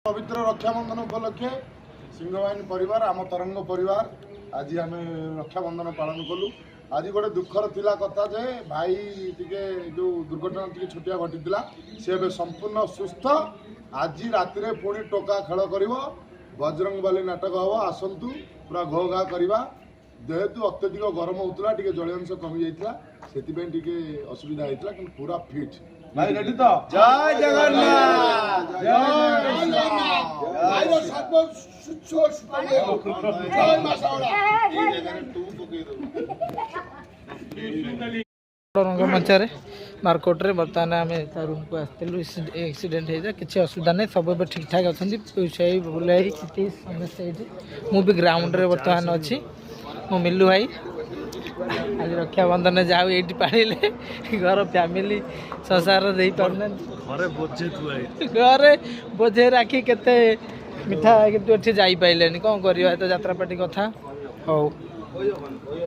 पवित्र रक्षाबंधन उपलक्षे सिंहवाहिनी परिवार आम तरंग परिवार आज आम रक्षाबंधन पालन कलु। आज गोटे दुखर थिला कथा जे भाई टिके जो दुर्घटना टिके छोटिया घटी सी संपूर्ण सुस्थ। आज राति पुणी टोका खेल कर बजरंग बाली नाटक हम आसतु पूरा घो घा करवा। जेहेतु अत्यधिक गरम होता टे जलियांश कमी जाता से असुविधा होता कि पूरा फिट भाई रेडी तो जय जगन्नाथ मंचारे मार्केट रे बर्तमान आम रूम को आसलु एक्सीडेंट हो किसी असुविधा नहीं सब ठीक ठाक अच्छा बुलाई समस्ते मुझे ग्राउंड रे बर्तमान अच्छी मो मिलू भाई आज रक्षाबंधन जाऊ ये पाड़े घर फैमिली संसार दे पारना घरे बोझे राखी केते मिठा कितु जाई पाइले कौन कर तो यात्रा पार्टी कथा हो।